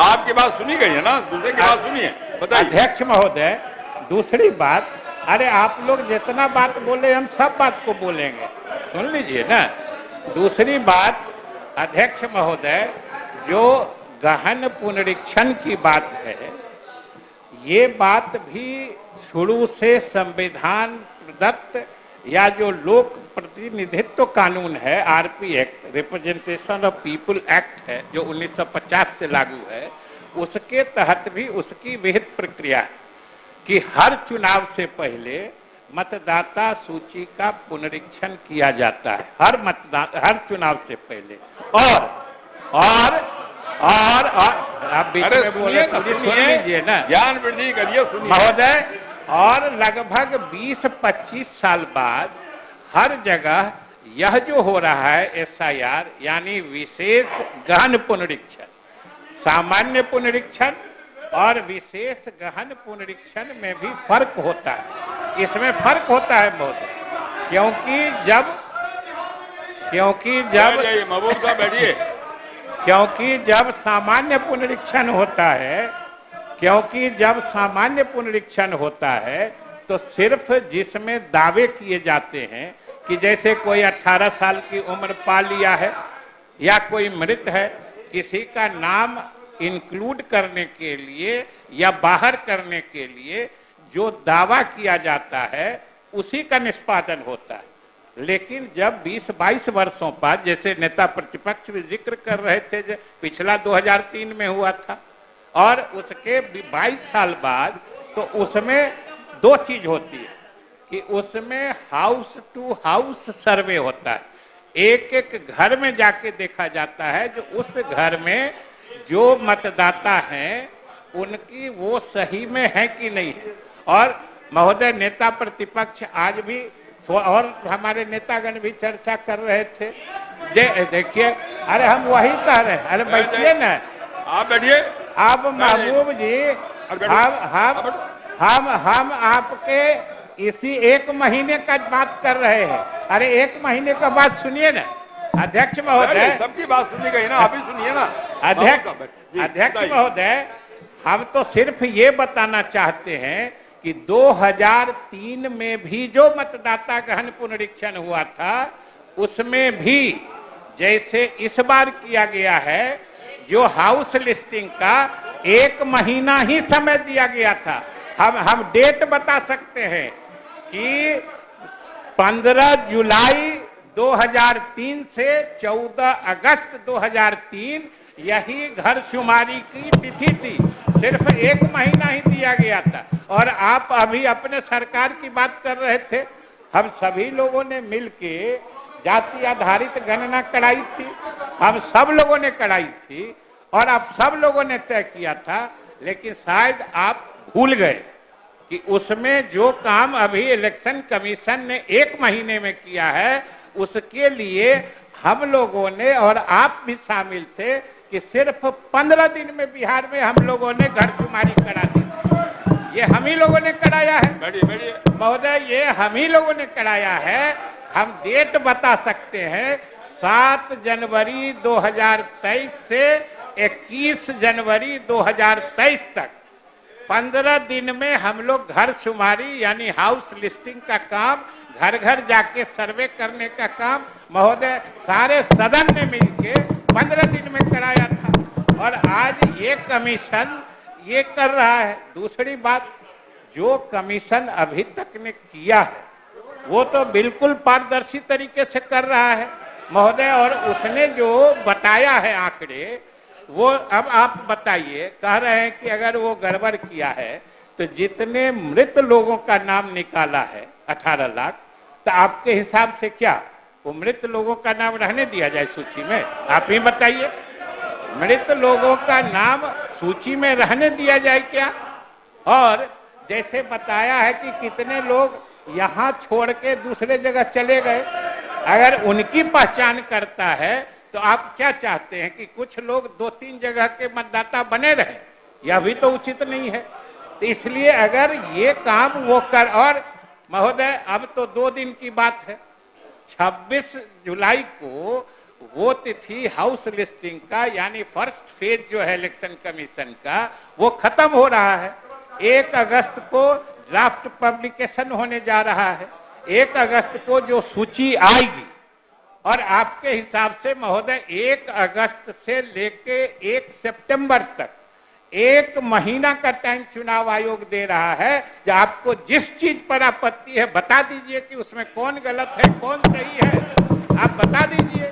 आपकी बात सुनी गई है ना, दूसरे की बात सुनिए, बताइए। अध्यक्ष महोदय, दूसरी बात, अरे आप लोग जितना बात बोले हम सब बात को बोलेंगे, सुन लीजिए ना। दूसरी बात अध्यक्ष महोदय, जो गहन पुनरीक्षण की बात है, ये बात भी शुरू से संविधान प्रदत्त या जो लोक प्रतिनिधित्व कानून है, RP act, representation of people act है, जो 1950 से लागू है, उसके तहत भी उसकी विहित प्रक्रिया है कि हर चुनाव से पहले मतदाता सूची का पुनरीक्षण किया जाता है, हर चुनाव से पहले। और आप बीच में बोले, सुन लीजिए ना, ज्ञान वृद्धि करिए, सुनिए महोदय। और लगभग 20-25 साल बाद हर जगह यह जो हो रहा है SIR, यानी विशेष गहन पुनरीक्षण, सामान्य पुनरीक्षण और विशेष गहन पुनरीक्षण में भी फर्क होता है। इसमें फर्क होता है महोदय, क्योंकि जब सामान्य पुनरीक्षण होता है, तो सिर्फ जिसमें दावे किए जाते हैं कि जैसे कोई 18 साल की उम्र पा लिया है या कोई मृत है, किसी का नाम इंक्लूड करने के लिए या बाहर करने के लिए जो दावा किया जाता है उसी का निष्पादन होता है। लेकिन जब 20-22 वर्षों बाद, जैसे नेता प्रतिपक्ष भी जिक्र कर रहे थे, जो पिछला 2003 में हुआ था, और उसके 22 साल बाद, तो उसमें दो चीज होती है कि उसमें हाउस टू हाउस सर्वे होता है। एक एक घर में जाके देखा जाता है जो उस घर में जो मतदाता हैं उनकी वो सही में है कि नहीं है। और महोदय नेता प्रतिपक्ष आज भी और हमारे नेतागण भी चर्चा कर रहे थे। देखिए, अरे हम वही कह रहे हैं, अरे बैठिए ना, आप बैठिए। आप महबूब जी, हम आपके इसी एक महीने का बात कर रहे हैं। अरे एक महीने का बात सुनिए ना अध्यक्ष महोदय, सबकी बात सुनी गई ना, आप ही सुनिए ना अध्यक्ष महोदय। हम तो सिर्फ ये बताना चाहते हैं कि 2003 में भी जो मतदाता गहन पुनरीक्षण हुआ था उसमें भी जैसे इस बार किया गया है, जो हाउस लिस्टिंग का 1 महीना ही समय दिया गया था। हम डेट बता सकते हैं कि 15 जुलाई 2003 से 14 अगस्त 2003 यही घर शुमारी की तिथि थी। सिर्फ 1 महीना ही दिया गया था। और आप अभी अपने सरकार की बात कर रहे थे। हम सभी लोगों ने मिलके जाति आधारित गणना कराई थी, हम सब लोगों ने कराई थी और आप सब लोगों ने तय किया था। लेकिन शायद आप भूल गए कि उसमें जो काम अभी इलेक्शन कमीशन ने 1 महीने में किया है, उसके लिए हम लोगों ने और आप भी शामिल थे कि सिर्फ 15 दिन में बिहार में हम लोगों ने घर शुमारी करा दी। ये हम ही लोगों ने कराया है महोदय, ये हम ही लोगों ने कराया है। हम डेट बता सकते हैं 7 जनवरी 2023 से 21 जनवरी 2023 तक 15 दिन में हम लोग घर शुमारी यानी हाउस लिस्टिंग का काम, घर घर जाके सर्वे करने का काम महोदय सारे सदन ने मिलके 15 दिन में कराया था। और आज ये कमीशन ये कर रहा है। दूसरी बात, जो कमीशन अभी तक ने किया है वो तो बिल्कुल पारदर्शी तरीके से कर रहा है महोदय। और उसने जो बताया है आंकड़े, वो अब आप बताइए, कह रहे हैं कि अगर वो गड़बड़ किया है तो जितने मृत लोगों का नाम निकाला है 18 लाख, तो आपके हिसाब से क्या वो मृत लोगों का नाम रहने दिया जाए सूची में? आप ही बताइए, मृत लोगों का नाम सूची में रहने दिया जाए क्या? और जैसे बताया है कि कितने लोग यहाँ छोड़ के दूसरे जगह चले गए, अगर उनकी पहचान करता है तो आप क्या चाहते हैं कि कुछ लोग 2-3 जगह के मतदाता बने रहे? यह भी तो उचित नहीं है। तो इसलिए अगर ये काम वो कर, और महोदय अब तो 2 दिन की बात है, 26 जुलाई को वो तिथि हाउस लिस्टिंग का यानी फर्स्ट फेज जो है इलेक्शन कमीशन का वो खत्म हो रहा है। 1 अगस्त को ड्राफ्ट पब्लिकेशन होने जा रहा है। 1 अगस्त को जो सूची आएगी, और आपके हिसाब से महोदय 1 अगस्त से लेके 1 सितंबर तक 1 महीना का टाइम चुनाव आयोग दे रहा है। जो आपको जिस चीज पर आपत्ति है बता दीजिए कि उसमें कौन गलत है कौन सही है, आप बता दीजिए।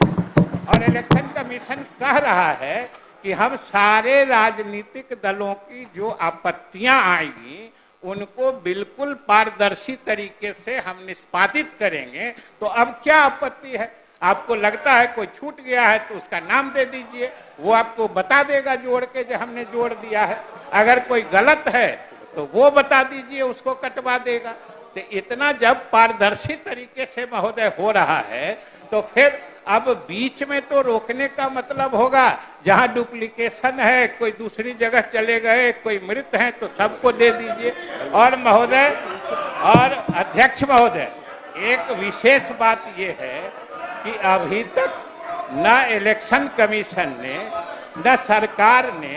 और इलेक्शन कमीशन कह रहा है कि हम सारे राजनीतिक दलों की जो आपत्तियां आएंगी उनको बिल्कुल पारदर्शी तरीके से हम निष्पादित करेंगे। तो अब क्या आपत्ति है? आपको लगता है कोई छूट गया है तो उसका नाम दे दीजिए, वो आपको बता देगा जोड़ के जो हमने जोड़ दिया है। अगर कोई गलत है तो वो बता दीजिए, उसको कटवा देगा। तो इतना जब पारदर्शी तरीके से महोदय हो रहा है तो फिर अब बीच में तो रोकने का मतलब होगा, जहां डुप्लीकेशन है, कोई दूसरी जगह चले गए, कोई मृत हैं तो सबको दे दीजिए। और महोदय और अध्यक्ष महोदय, एक विशेष बात यह है कि अभी तक न इलेक्शन कमीशन ने न सरकार ने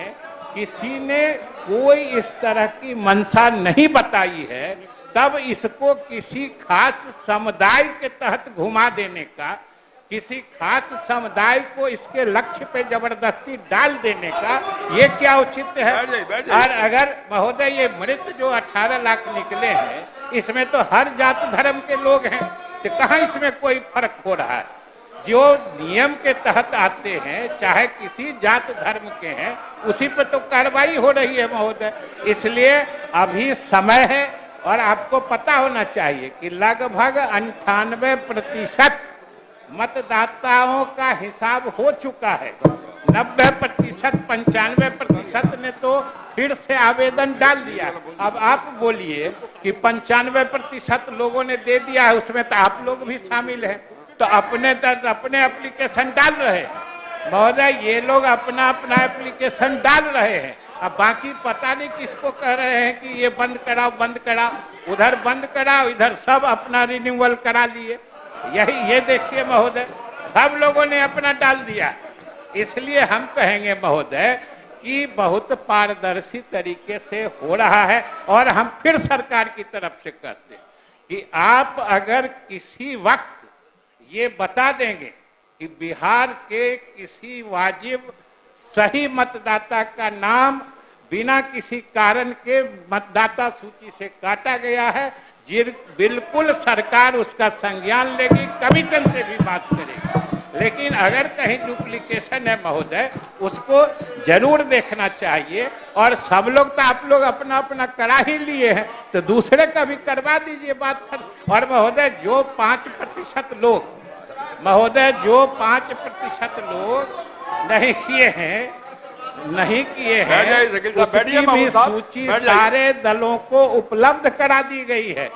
किसी ने कोई इस तरह की मंशा नहीं बताई है। तब इसको किसी खास समुदाय के तहत घुमा देने का, किसी खास समुदाय को इसके लक्ष्य पे जबरदस्ती डाल देने का ये क्या उचित है? और अगर महोदय ये मृत जो 18 लाख निकले हैं, इसमें तो हर जात धर्म के लोग हैं, तो कहाँ इसमें कोई फर्क हो रहा है? जो नियम के तहत आते हैं, चाहे किसी जात धर्म के हैं, उसी पर तो कार्रवाई हो रही है महोदय। इसलिए अभी समय है और आपको पता होना चाहिए कि लगभग 98% मतदाताओं का हिसाब हो चुका है। 90%, 95% ने तो फिर से आवेदन डाल दिया। अब आप बोलिए कि 95% लोगों ने दे दिया है, उसमें तो आप लोग भी शामिल हैं, तो अपने एप्लीकेशन डाल रहे हैं महोदय। ये लोग अपना अपना एप्लीकेशन डाल रहे हैं। अब बाकी पता नहीं किसको कह रहे हैं कि ये बंद कराओ, उधर बंद कराओ, इधर सब अपना रिन्यूअल करा लिए। ये देखिए महोदय, सब लोगों ने अपना डाल दिया। इसलिए हम कहेंगे महोदय कि बहुत पारदर्शी तरीके से हो रहा है। और हम फिर सरकार की तरफ से कहते हैं कि आप अगर किसी वक्त ये बता देंगे कि बिहार के किसी वाजिब सही मतदाता का नाम बिना किसी कारण के मतदाता सूची से काटा गया है, बिल्कुल सरकार उसका संज्ञान लेगी, कमीशन से भी बात करेगी। लेकिन अगर कहीं डुप्लीकेशन है महोदय, उसको जरूर देखना चाहिए। और सब लोग तो आप लोग अपना अपना करा ही लिए हैं, तो दूसरे का भी करवा दीजिए बात। और महोदय जो 5% लोग नहीं किए हैं उसकी भी सूची सारे दलों को उपलब्ध करा दी गई है।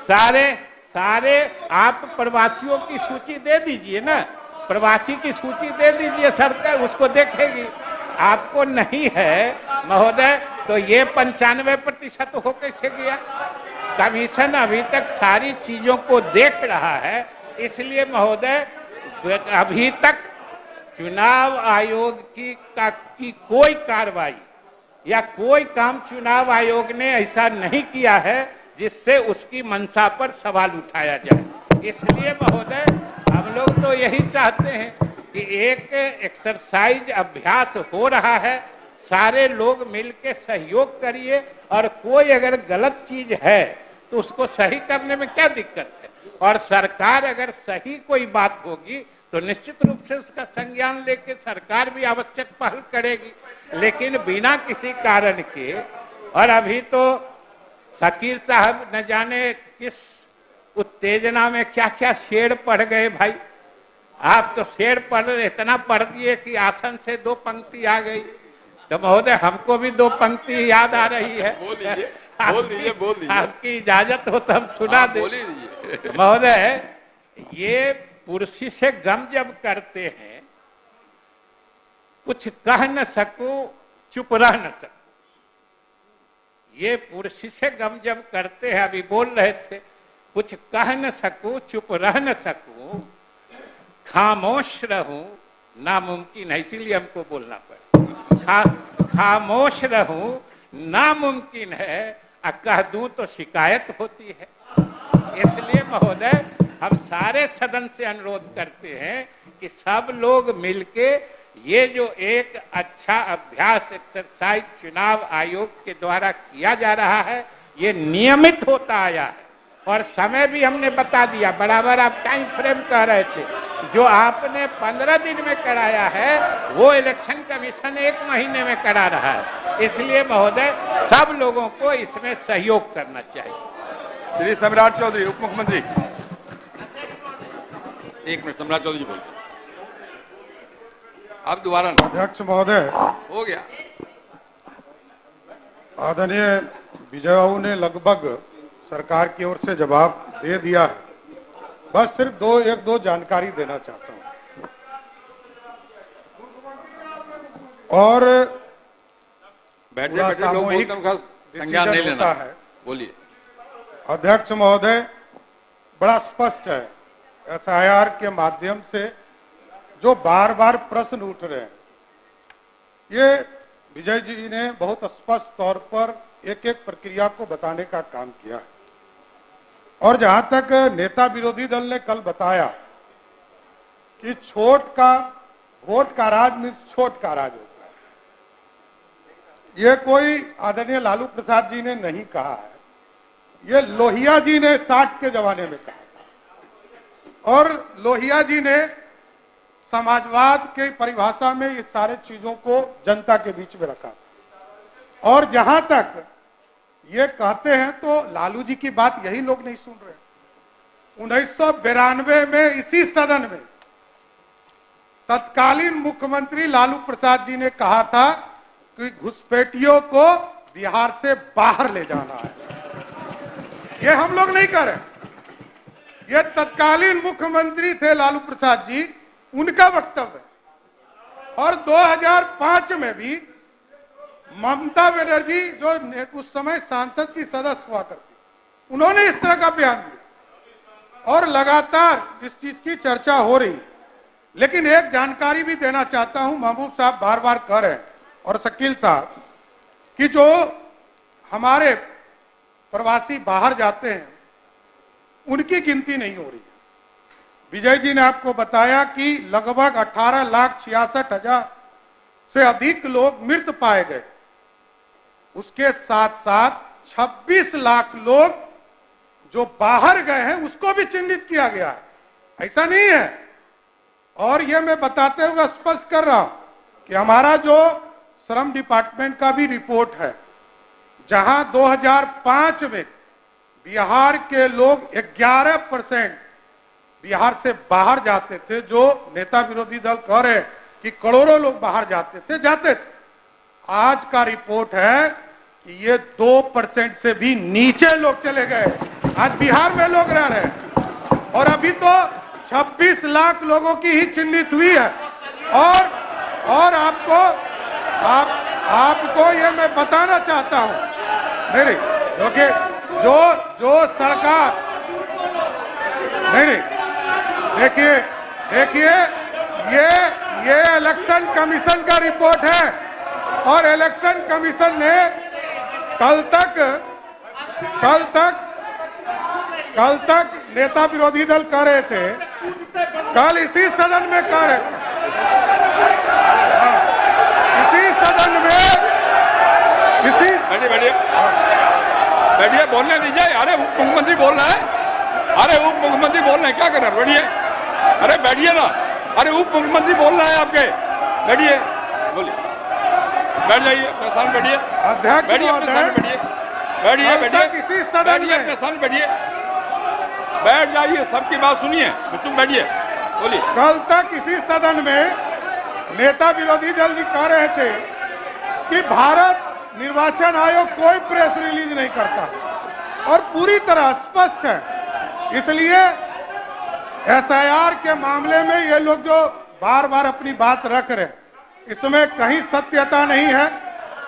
सारे आप प्रवासियों की सूची दे दीजिए ना, प्रवासी की सूची दे दीजिए, सरकार उसको देखेगी। आपको नहीं है महोदय तो ये 95% हो कैसे गया? कमीशन अभी तक सारी चीजों को देख रहा है। इसलिए महोदय अभी तक चुनाव आयोग की कोई कार्रवाई या कोई काम चुनाव आयोग ने ऐसा नहीं किया है जिससे उसकी मंशा पर सवाल उठाया जाए। इसलिए महोदय हम लोग तो यही चाहते हैं कि एक एक्सरसाइज अभ्यास हो रहा है, सारे लोग मिलकर सहयोग करिए। और कोई अगर गलत चीज है तो उसको सही करने में क्या दिक्कत है? और सरकार अगर सही कोई बात होगी तो निश्चित रूप से उसका संज्ञान लेके सरकार भी आवश्यक पहल करेगी। लेकिन बिना किसी कारण के, और अभी तो शकील साहब न जाने किस उत्तेजना में क्या क्या शेर पढ़ गए भाई। आप तो शेर इतना पढ़ दिए कि आसन से 2 पंक्ति आ गई। तो महोदय हमको भी 2 पंक्ति याद आ रही है। बोल दीजिए। आपकी इजाजत हो तो हम सुना दे महोदय। ये पुरुषी से गम जब करते हैं, कुछ कह न सकूं चुप रह न सकूं। ये पुरुषी से गम जब करते हैं, अभी बोल रहे थे, कुछ कह न सकूं चुप रह न सकूं, खामोश रहूं नामुमकिन है। इसीलिए हमको बोलना पड़ा। खामोश रहूं नामुमकिन है, कह दूं तो शिकायत होती है। इसलिए महोदय हम सारे सदन से अनुरोध करते हैं कि सब लोग मिलके ये जो एक अच्छा अभ्यास एक्सरसाइज चुनाव आयोग के द्वारा किया जा रहा है, ये नियमित होता आया है। और समय भी हमने बता दिया, बराबर आप टाइम फ्रेम कह रहे थे। जो आपने 15 दिन में कराया है वो इलेक्शन कमीशन 1 महीने में करा रहा है। इसलिए महोदय सब लोगों को इसमें सहयोग करना चाहिए। श्री सम्राट चौधरी, उप मुख्यमंत्री। 1 मिनट, सम्राट चौधरी बोलते। अब दोबारा अध्यक्ष महोदय, हो गया। आदरणीय विजय बाबू ने लगभग सरकार की ओर से जवाब दे दिया है। बस सिर्फ 1-2 जानकारी देना चाहता हूं। और बैठे लोग बोलते हैं, उनका संज्ञान नहीं लेना है। बोलिए अध्यक्ष महोदय, बड़ा स्पष्ट है SIR के माध्यम से जो बार बार प्रश्न उठ रहे हैं, ये विजय जी ने बहुत स्पष्ट तौर पर एक एक प्रक्रिया को बताने का काम किया है। और जहां तक नेता विरोधी दल ने कल बताया कि छोट का वोट का राज मीन्स छोट का राज होता है, ये कोई आदरणीय लालू प्रसाद जी ने नहीं कहा है, ये लोहिया जी ने 60 के जमाने में कहा था। और लोहिया जी ने समाजवाद के परिभाषा में ये सारे चीजों को जनता के बीच में रखा। और जहां तक ये कहते हैं तो लालू जी की बात यही लोग नहीं सुन रहे। 1992 में इसी सदन में तत्कालीन मुख्यमंत्री लालू प्रसाद जी ने कहा था कि घुसपैठियों को बिहार से बाहर ले जाना है। ये हम लोग नहीं कर रहे, ये तत्कालीन मुख्यमंत्री थे लालू प्रसाद जी, उनका वक्तव्य है। और 2005 में भी ममता बनर्जी जो उस समय सांसद की सदस्य हुआ करती, उन्होंने इस तरह का बयान दिया और लगातार इस चीज की चर्चा हो रही। लेकिन एक जानकारी भी देना चाहता हूं, महबूब साहब बार बार कह रहे हैं और शकील साहब, कि जो हमारे प्रवासी बाहर जाते हैं उनकी गिनती नहीं हो रही है। विजय जी ने आपको बताया कि लगभग 18,66,000 से अधिक लोग मृत पाए गए। उसके साथ साथ 26 लाख लोग जो बाहर गए हैं उसको भी चिन्हित किया गया है। ऐसा नहीं है। और यह मैं बताते हुए स्पष्ट कर रहा हूं कि हमारा जो श्रम डिपार्टमेंट का भी रिपोर्ट है, जहां 2005 में बिहार के लोग 11% बिहार से बाहर जाते थे, जो नेता विरोधी दल कह रहे हैं कि करोड़ों लोग बाहर जाते थे। आज का रिपोर्ट है कि ये 2% से भी नीचे लोग चले गए। आज बिहार में लोग रह रहे हैं और अभी तो 26 लाख लोगों की ही चिन्हित हुई है। और आपको ये मैं बताना चाहता हूं, नहीं क्योंकि जो सरकार, नहीं देखिए ये इलेक्शन कमीशन का रिपोर्ट है और इलेक्शन कमीशन ने कल तक नेता विरोधी दल कह रहे थे, कल इसी सदन में कह रहे थे, इसी सदन में बैठिए बोलने दीजिए। अरे उप मुख्यमंत्री बोल रहा है, अरे उप मुख्यमंत्री बोल रहे हैं, क्या कर रहे हैं? बैठिए, अरे बैठिए ना। अरे उप मुख्यमंत्री बोल रहा है आपके, बैठिए, बोलिए, बैठ जाइए, अपने स्थान बैठिए, अध्यक्ष बैठिए, अपने स्थान बैठिए, बैठिए किसी सदन में अपने स्थान बैठिए, बैठ जाइए, सबकी बात सुनिए, तुम बैठिए, बोलिए। कल तक इसी सदन में नेता विरोधी दल जी कह रहे थे कि भारत निर्वाचन आयोग कोई प्रेस रिलीज नहीं करता और पूरी तरह स्पष्ट है। इसलिए एसआईआर के मामले में ये लोग जो बार बार अपनी बात रख रहे हैं, इसमें कहीं सत्यता नहीं है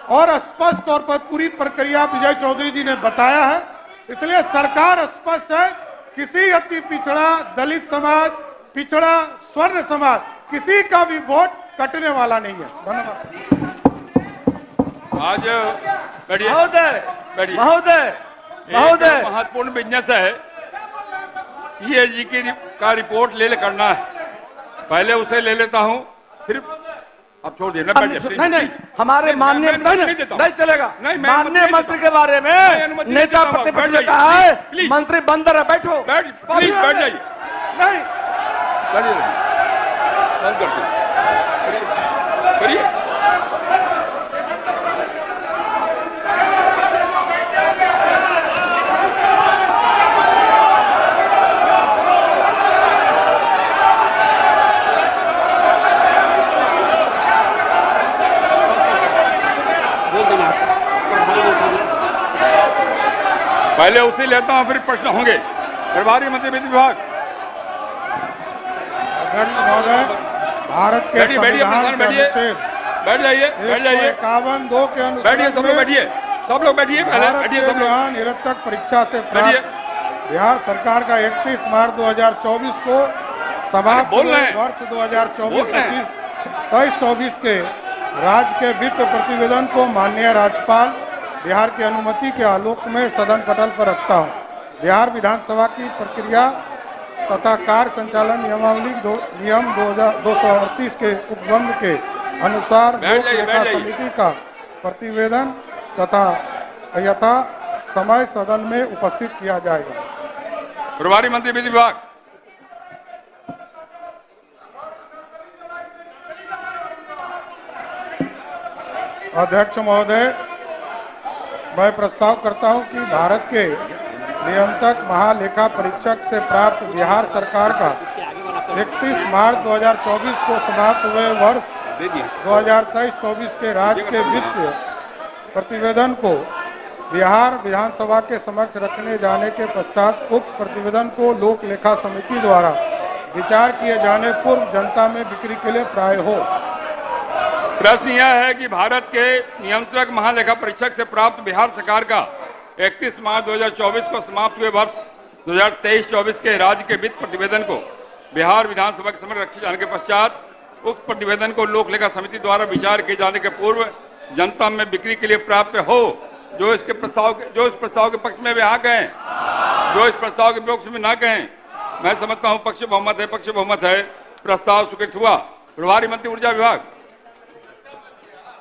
और स्पष्ट तौर पर पूरी प्रक्रिया विजय चौधरी जी ने बताया है। इसलिए सरकार स्पष्ट है, किसी अति पिछड़ा, दलित समाज, पिछड़ा, स्वर्ण समाज, किसी का भी वोट कटने वाला नहीं है। धन्यवाद। आज बैठिए महोदय महत्वपूर्ण बिजनेस है, सीएजी का रिपोर्ट ले करना है, पहले उसे ले लेता हूं, फिर अब छोड़ दिए। नहीं, हमारे माननीय नहीं चलेगा। माननीय मंत्री के बारे में नेता प्रतिपक्ष ने कहा है, मंत्री बंदर है, बैठो, प्लीज बैठ जाइए। नहीं बंद करिए। पहले उसे लेता हूं, फिर प्रश्न होंगे। प्रभारी मंत्री वित्त विभाग। महोदय, भारत के संविधान के अनुच्छेद बैठ जाइए 51(2) के अनुसार बैठिए, सब लोग बैठिए, सब लोग बैठिए, बैठिए सब लोग। निरर्थक परीक्षा से प्राप्त बिहार सरकार का 31 मार्च 2024 को समाप्त वर्ष 2024-24 के राज्य के वित्त प्रतिवेदन को माननीय राज्यपाल बिहार की अनुमति के आलोक में सदन पटल पर रखता हूं। बिहार विधानसभा की प्रक्रिया तथा कार्य संचालन नियमावली नियम 238 के उपबंध के अनुसार लोक लेखा समिति का प्रतिवेदन तथा यथा समय सदन में उपस्थित किया जाएगा। प्रभारी मंत्री विधि विभाग। अध्यक्ष महोदय, मैं प्रस्ताव करता हूं कि भारत के नियंत्रक महालेखा परीक्षक से प्राप्त बिहार सरकार का 31 मार्च 2024 को समाप्त हुए वर्ष 2023-24 के राज्य के वित्त प्रतिवेदन को बिहार विधानसभा के समक्ष रखने जाने के पश्चात उक्त प्रतिवेदन को लोक लेखा समिति द्वारा विचार किए जाने पूर्व जनता में बिक्री के लिए प्राय हो। प्रश्न यह है कि भारत के नियंत्रक महालेखा परीक्षक से प्राप्त बिहार सरकार का 31 मार्च 2024 को समाप्त हुए वर्ष 2023-24 के राज्य के वित्त प्रतिवेदन को बिहार विधानसभा के समक्ष रखे जाने के पश्चात उक्त प्रतिवेदन को लोक लेखा समिति द्वारा विचार किए जाने के पूर्व जनता में बिक्री के लिए प्राप्त हो। जो इस प्रस्ताव के पक्ष में वे हाँ कहें, जो इस प्रस्ताव के विपक्ष में ना कहें। मैं समझता हूँ पक्ष बहुमत है, प्रस्ताव स्वीकृत हुआ। प्रभारी मंत्री ऊर्जा विभाग।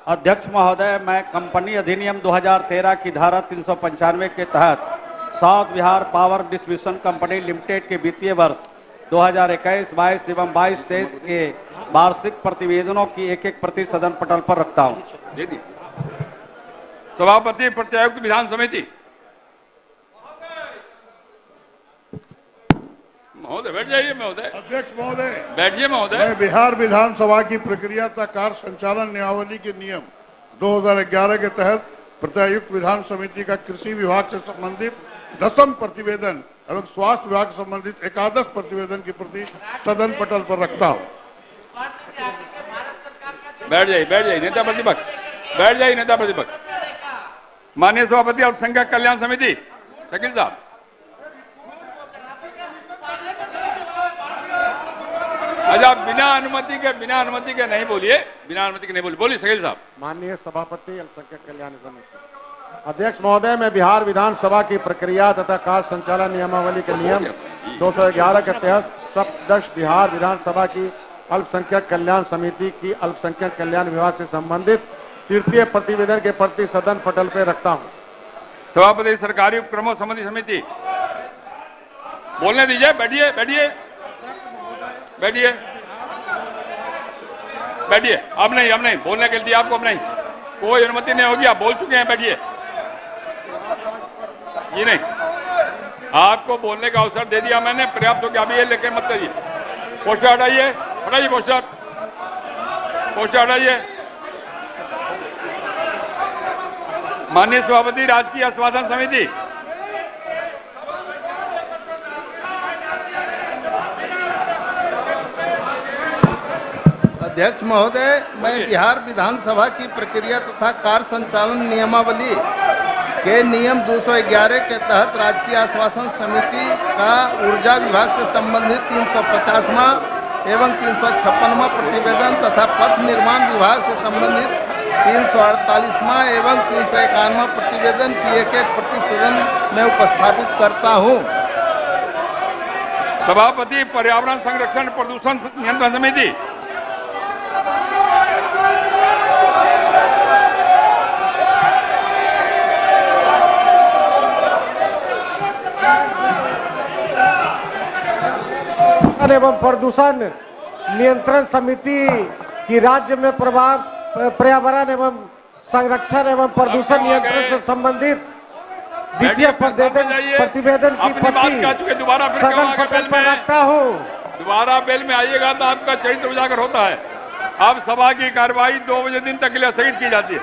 अध्यक्ष महोदय, मैं कंपनी अधिनियम 2013 की धारा 395 के तहत south Bihar power distribution company limited के वित्तीय वर्ष 2021-22 एवं 22-23 के वार्षिक प्रतिवेदनों की एक प्रति सदन पटल पर रखता हूं। सभापति प्रत्यायुक्त विधान समिति। महोदय बैठ जाइए। महोदय अध्यक्ष महोदय, बैठिए महोदय। मैं बिहार विधानसभा की प्रक्रिया तथा कार्य संचालन नियमावली के नियम 2011 के तहत प्रत्यायुक्त विधान समिति का कृषि विभाग से संबंधित 10वां प्रतिवेदन एवं स्वास्थ्य विभाग से संबंधित एकादश प्रतिवेदन की प्रति सदन पटल पर रखता हूँ। बैठ जाइए नेता प्रतिपक्ष। बैठ जाइए नेता प्रतिपक्ष। माननीय सभापति अल्पसंख्यक कल्याण समिति शकील साहब। अच्छा, बिना अनुमति के नहीं बोलिए। बोलिए शकील साहब। माननीय सभापति अल्पसंख्यक कल्याण समिति। अध्यक्ष महोदय, मैं बिहार विधानसभा की प्रक्रिया तथा कार्य संचालन नियमावली के नियम 211 के तहत सप्तदश बिहार विधानसभा की अल्पसंख्यक कल्याण समिति की अल्पसंख्यक कल्याण विभाग से संबंधित तृतीय प्रतिवेदन के प्रति सदन पटल पर रखता हूं। सभापति सरकारी उपक्रमों संबंधी समिति। बोलने दीजिए। बैठिए। अब नहीं बोलने के लिए आपको अब नहीं, कोई अनुमति नहीं होगी। आप बोल चुके हैं, बैठिए। ये नहीं, आपको बोलने का अवसर दे दिया मैंने, पर्याप्त हो गया। अभी ये लेके मत करिए। पोस्टर हटाइए। पोस्टर हटाइए। माननीय सभापति राजकीय आश्वासन समिति। अध्यक्ष महोदय, मैं बिहार विधानसभा की प्रक्रिया तथा कार्य संचालन नियमावली के नियम 211 के तहत राजकीय आश्वासन समिति का ऊर्जा विभाग से संबंधित 350वां एवं 356वां प्रतिवेदन तथा पथ निर्माण विभाग से संबंधित 348वां एवं 351वां प्रतिवेदन की एक प्रति सदन में उपस्थापित करता हूं। सभापति पर्यावरण संरक्षण प्रदूषण नियंत्रण समिति। एवं प्रदूषण नियंत्रण समिति की राज्य में पर्यावरण एवं संरक्षण एवं प्रदूषण नियंत्रण से संबंधित द्वितीय प्रतिवेदन की प्रति सदन पटल पर रखता हूँ। दोबारा बेल में आइएगा तो आपका चरित्र उजागर होता है। अब सभा की कार्रवाई 2 बजे दिन तक के लिए स्थगित की जाती है।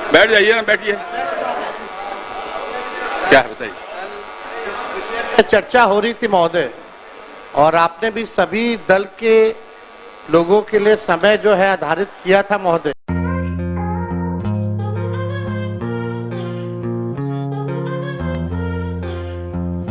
बैठ जाइए ना, बैठिए। क्या है बताइए। चर्चा हो रही थी महोदय, और आपने भी सभी दल के लोगों के लिए समय जो है आधारित किया था महोदय।